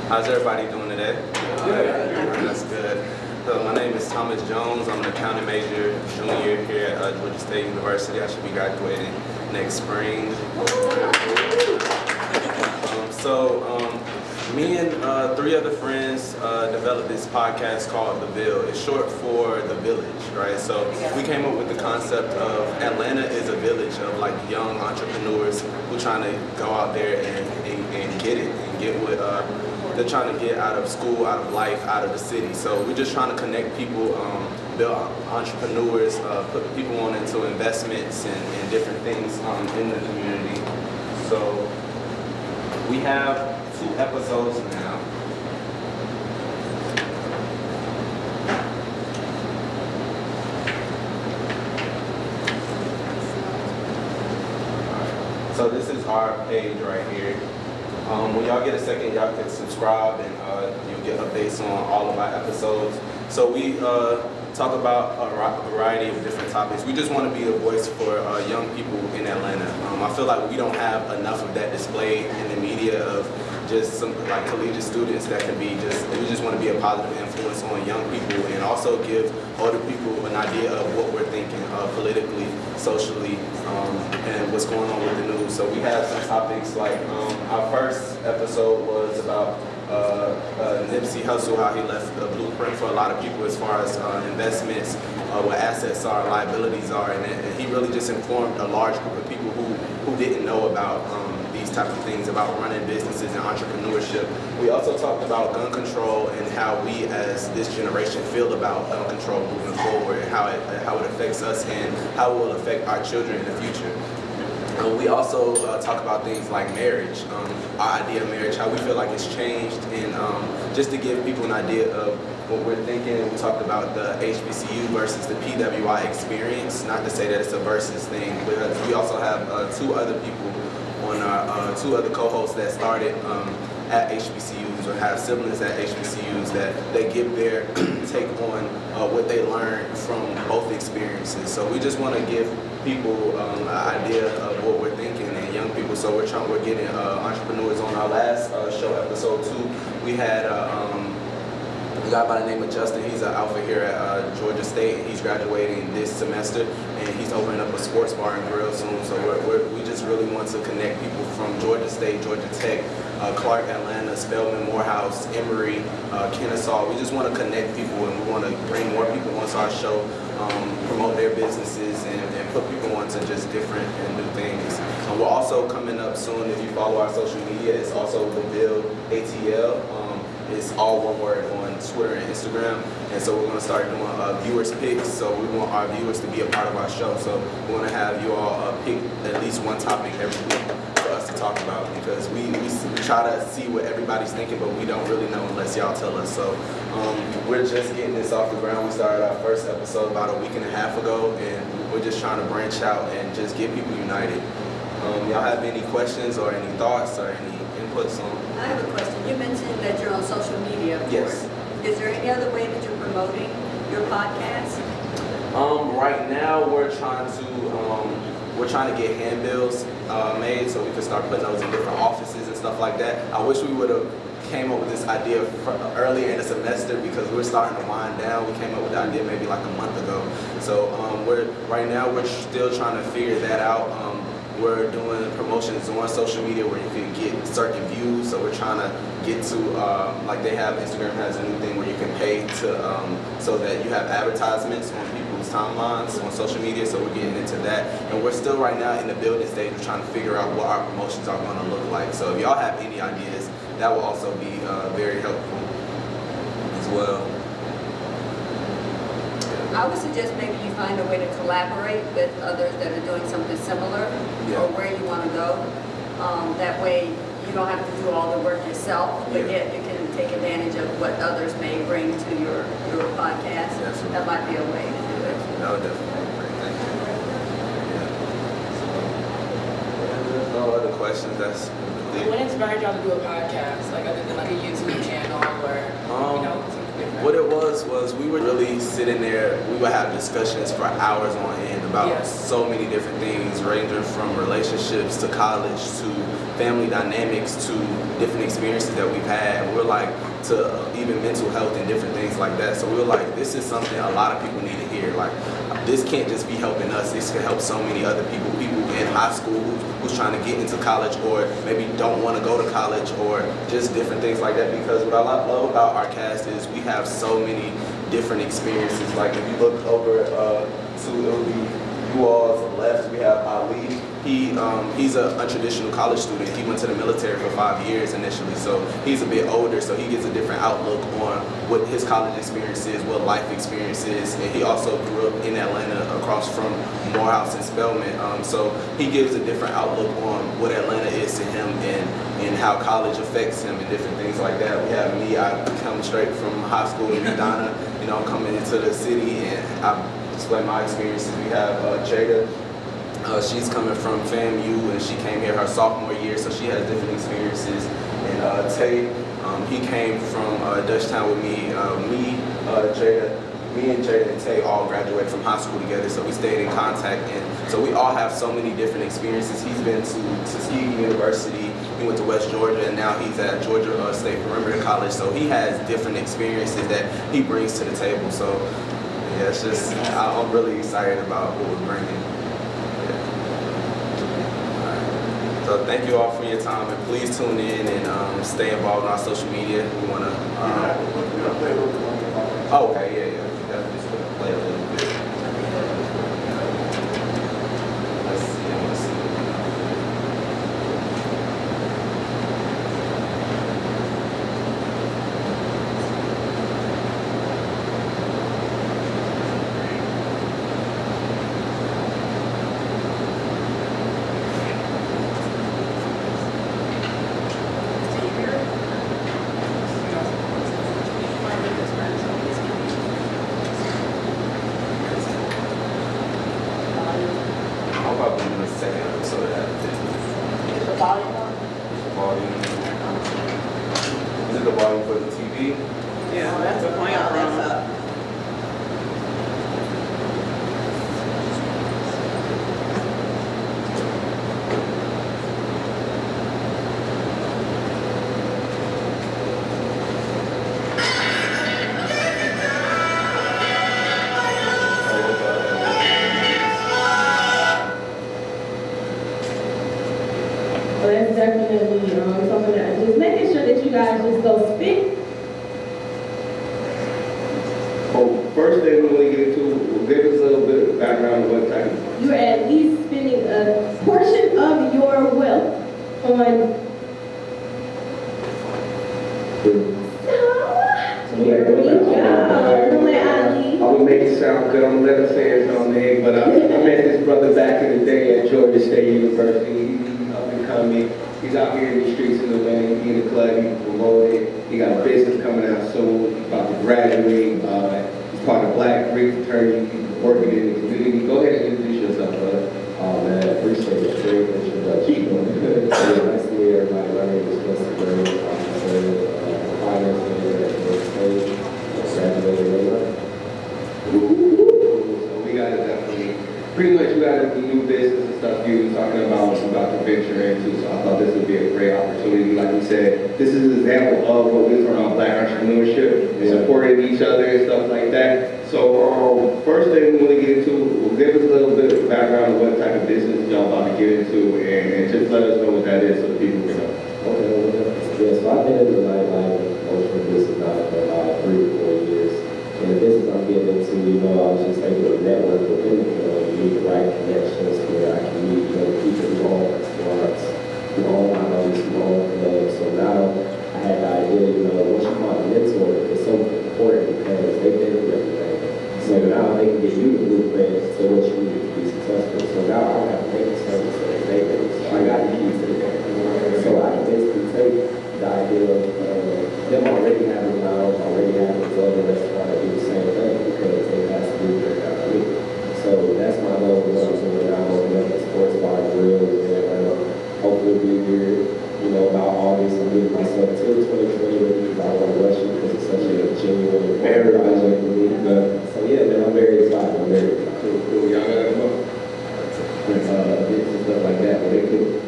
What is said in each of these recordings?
How's everybody doing today? Good. That's good. So my name is Thomas Jones. I'm an accounting major, junior here at Georgia State University. I should be graduating next spring. Me and three other friends developed this podcast called The Ville. It's short for The Village, right? So we came up with the concept of Atlanta is a village of like young entrepreneurs who trying to go out there and get it and get what they're trying to get out of school, out of life, out of the city. So we're just trying to connect people, build entrepreneurs, put people on into investments and different things in the community. So we have 2 episodes now. So this is our page right here. When y'all get a second, y'all can subscribe and you'll get updates on all of our episodes. So we talk about a variety of different topics. We just want to be a voice for young people in Atlanta. I feel like we don't have enough of that displayed in the media of just some like collegiate students that can be we just want to be a positive influence on young people and also give older people an idea of what we're thinking politically, socially, and what's going on with the news. So we have some topics like our first episode was about Nipsey Hussle, how he left a blueprint for a lot of people as far as investments, what assets are, liabilities are, and he really just informed a large group of people who didn't know about these types of things, about running businesses and entrepreneurship. We also talked about gun control and how we as this generation feel about gun control moving forward, and how it affects us and how it will affect our children in the future. We also talk about things like marriage, our idea of marriage, how we feel like it's changed, and just to give people an idea of what we're thinking. We talked about the HBCU versus the PWI experience, not to say that it's a versus thing, because we also have 2 other people on our 2 other co-hosts that started at HBCUs or have siblings at HBCUs that they give their take on what they learned from both experiences. So we just want to give people an idea of what we're thinking, and young people. So we're getting entrepreneurs on. Our last show, episode 2, we had a guy by the name of Justin. He's an alpha here at Georgia State, and he's graduating this semester, and he's opening up a sports bar and grill soon. So we just really want to connect people from Georgia State, Georgia Tech, Clark, Atlanta, Spelman, Morehouse, Emory, Kennesaw. We just want to connect people, and we want to bring more people onto our show, promote their businesses, and put people onto just different and new things. We're also coming up soon. If you follow our social media, it's also The Ville ATL. It's all one word on Twitter and Instagram. And so we're going to start doing viewers picks. So we want our viewers to be a part of our show. So we're going to have you all pick at least one topic every week for us to talk about, because we try to see what everybody's thinking, but we don't really know unless y'all tell us. So we're just getting this off the ground. We started our first episode about a week and a half ago, and we're just trying to branch out and just get people united. Y'all have any questions or any thoughts or any inputs on? I have a question. You mentioned that you're on social media. Yes. Is there any other way that you're promoting your podcast? Right now we're trying to get handbills made so we can start putting those in different offices and stuff like that. I wish we would have came up with this idea earlier in the semester, because we're starting to wind down. We came up with the idea maybe like a month ago. So right now we're still trying to figure that out. We're doing promotions on social media where you can get certain views. So we're trying to get to, like Instagram has a new thing where you can pay to, so that you have advertisements on people's timelines on social media. So we're getting into that. And we're still right now in the building stage. We're trying to figure out what our promotions are going to look like. So if y'all have any ideas, that will also be very helpful as well. I would suggest maybe you find a way to collaborate with others that are doing something similar, or where you want to go. That way you don't have to do all the work yourself, but yet you can take advantage of what others may bring to your podcast. Yes. That might be a way to do it. That would definitely be great. Thank you. There's no other questions. That's What inspired y'all to do a podcast? Like other than like a YouTube channel or What it was we would really sit in there, we would have discussions for hours on end about so many different things, ranging from relationships to college to family dynamics to different experiences that we've had. And we're like, to even mental health and different things like that. So we were like, this is something a lot of people need to hear. Like, this can't just be helping us, this can help so many other people in high school who's trying to get into college or maybe don't want to go to college or just different things like that. Because what I love about our cast is we have so many different experiences. Like if you look over to, it'll be you all's left, we have Ali. He's an untraditional college student. He went to the military for 5 years initially, so he's a bit older, so he gets a different outlook on what his college experience is, what life experience is, and he also grew up in Atlanta across from Morehouse and Spelman, so he gives a different outlook on what Atlanta is to him and how college affects him and different things like that. We have me, I come straight from high school in Medina, I'm coming into the city and I display my experiences. We have Jada. She's coming from FAMU and she came here her sophomore year, so she has different experiences. And Tay, he came from Dutchtown with me. Me and Jada and Tay all graduated from high school together, so we stayed in contact. And so we all have so many different experiences. He's been to Tuskegee University, he went to West Georgia, and now he's at Georgia State Perimeter College. So he has different experiences that he brings to the table. So yeah, it's just, I'm really excited about what we're bringing. So thank you all for your time, and please tune in and stay involved in our social media. We want to. Oh, okay, yeah. Definitely just gonna play a little bit. Let's see. That's definitely something that just making sure that you guys just go spit. First thing we want to get into, give us a little bit of background of what type of... You're at least spending a portion of your wealth on... Here we go. I'm going to make it sound good. I'm going to let her say his own name, but I met this brother back in the day at Georgia State University. He's up and coming. He's out here in the streets in Atlanta. He's in the club. He's promoted. He got a business coming out soon. He's about to graduate. He's part of Black Greek fraternity. He's working in the community. Go ahead and introduce yourself, brother. Oh man, I appreciate the great introduction. Nice to meet everybody. My name is Mr. Gray. I'm a finance major at Georgia State. Graduated later. So we got to definitely, pretty much you got a new business and stuff you were talking about to venture into. So I thought this would be a great opportunity. Like you said, this is an example of what we talk about Black entrepreneurship, supporting each other and stuff like that. So first thing we want to get into, give us a little bit of background of what type of business y'all about to get into, and just let us know what that is so people can know. Okay, yeah, so I've been in the nightlife and promotional business now for about 3 to 4 years. And the business I'm getting into, I was just able to network within the community, meet the right connections where I can meet, people who own restaurants, who own houses, who own clubs. So now I had the idea, what you call a mentor is so important because they've been through everything. So now they can give you the blueprint to what you need to be successful. So now I don't have to make a service that they do. So I got the keys to the game. So I can basically take the idea of them already having a lounge, already having a club and restaurant and do the same thing because they have to do it out of me. So that's my goal when I'm doing now, opening up a sports bar grill and hopefully be here, about August and getting myself till 2020 because I want to rush it because it's such a genuine stuff like that, where they could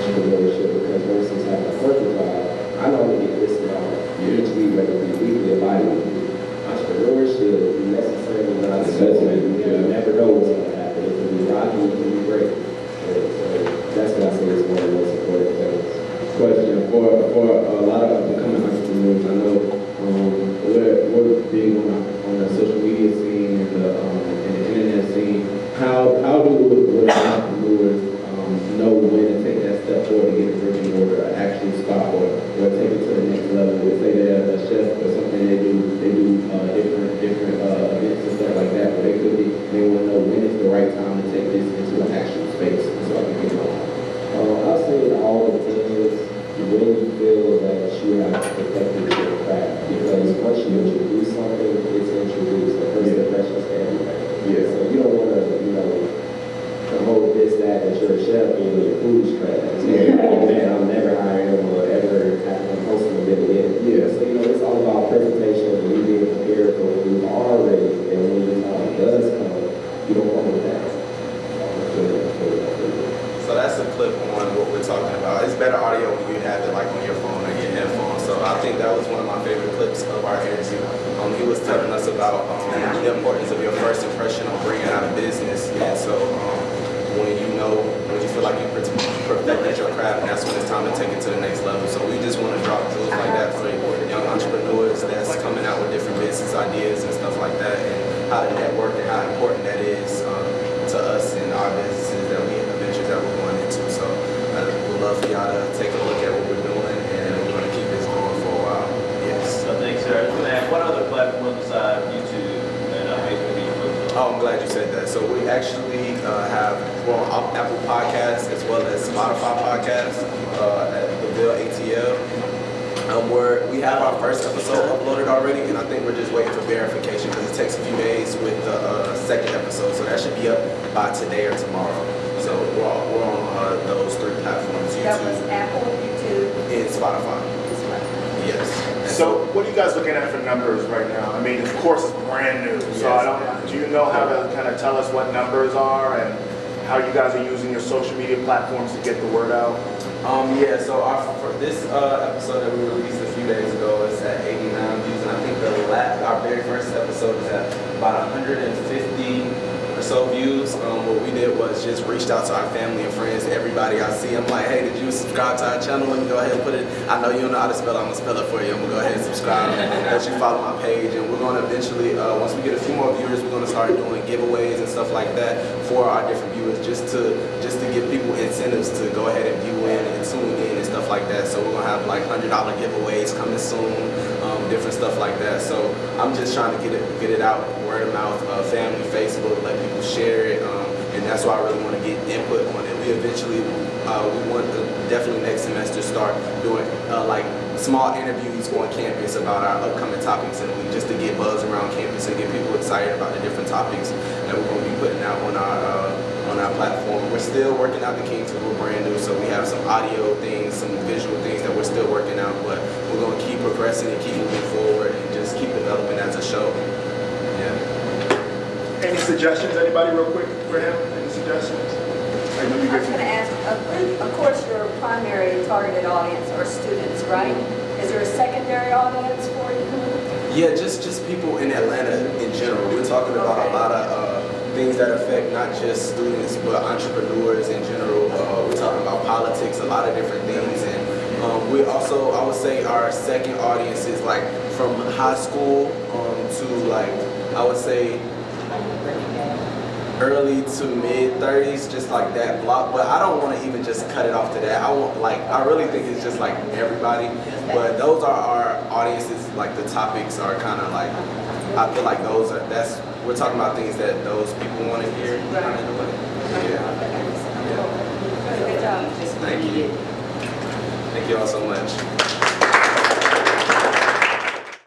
entrepreneurship, because versus having a corporate job, I normally get listed on usually whether it be weekly or bi-weekly. Entrepreneurship necessarily not necessary. You never know what's going to happen. It can be rocky, it can be great. So that's what I say is one of the most important things. Question for a lot of becoming entrepreneurs. I know we're big on the social media scene and the internet scene. How would entrepreneurs know when to take that step forward to get a brick and mortar, an actual spot, or take it to the next level? Let's say they're a chef or something, they do different events and stuff like that, but they want to know when is the right time to take this into an actual space so I can get on. I'll say it all depends when you feel that you have perfected your craft, because once you introduce something, it's introduced. The first impression is everything. Yeah. So you don't want to, promote this, that you're a chef and your food's trash. Yeah. Oh man, I'm never hiring them or ever having them hosting a bit again. Yeah. So it's all about presentation and you being prepared for when you are ready, and when your time does come, you don't want to pass. So that's a clip on what we're talking about. It's better audio when you have it like on your phone or your headphones. So I think that was one of my favorite clips of our interview. He was telling us about the importance of your first impression on bringing out a business. And so when you feel like you perfected your craft, and that's when it's time to take it to the next level. So we just want to drop jewels like that for young entrepreneurs that's coming out with different business ideas and stuff like that, and how to network and how important that is to us and our businesses that we have ventures that we're going into. So we'd love for y'all to take a look at what we're doing, and we're going to keep this going for a while. Yes. So thanks, sir. And what other platforms besides YouTube and Facebook do you focus on? Oh, I'm glad you said that. So we actually have Apple Podcasts as well as Spotify Podcasts at the Bill ATL. Where we have our first episode uploaded already, and I think we're just waiting for verification because it takes a few days with the second episode. So that should be up by today or tomorrow. So we're on those three platforms: That was YouTube Apple, YouTube. and Spotify. Yes. And So what are you guys looking at for numbers right now? I mean, of course, it's brand new, so Yes. do you know how to kind of tell us what numbers are and how you guys are using your social media platforms to get the word out? So for this episode that we released a few days ago is at 89 views, and I think our very first episode is at about 150 or so views. What we did was just reached out to our family and friends, everybody I see. I'm like, hey, did you subscribe to our channel? Let me go ahead and put it. I know you don't know how to spell it. I'm gonna spell it for you. I'm gonna go ahead and subscribe. Let you follow my page, and we're gonna eventually, once we get a few more viewers, we're gonna start doing giveaways and stuff like that for our different viewers, just to give people incentives to go ahead and view in and tune in and stuff like that. So we're gonna have like $100 giveaways coming soon, different stuff like that. So I'm just trying to get it out, word of mouth, family, Facebook, let people share it, and that's why I really want to get input on it. We eventually, we want to definitely next semester start doing like small interviews on campus about our upcoming topics in the week, just to get buzz around campus and get people excited about the different topics that we're going to be putting out on our platform. We're still working out the kinks because we're brand new, so we have some audio things, some visual things that we're still working out, but we're going to keep progressing and keep moving forward and just keep developing as a show. Yeah. Any suggestions, anybody, real quick for him? Any suggestions? I know you I was guys- going to ask, of course, your primary targeted audience are students, right? Is there a secondary audience for you? Yeah, just people in Atlanta in general. We're talking about a lot of things that affect not just students, but entrepreneurs in general. We're talking about politics, a lot of different things. And we also, I would say our second audience is like from high school to like, I would say early to mid 30s, just like that block. But I don't want to even just cut it off to that. I really think it's just like everybody. But those are our audiences. Like the topics are kind of like, I feel like we're talking about things that those people want to hear. Kind of in a way. Yeah. Good job. Thank you. Thank you all so much.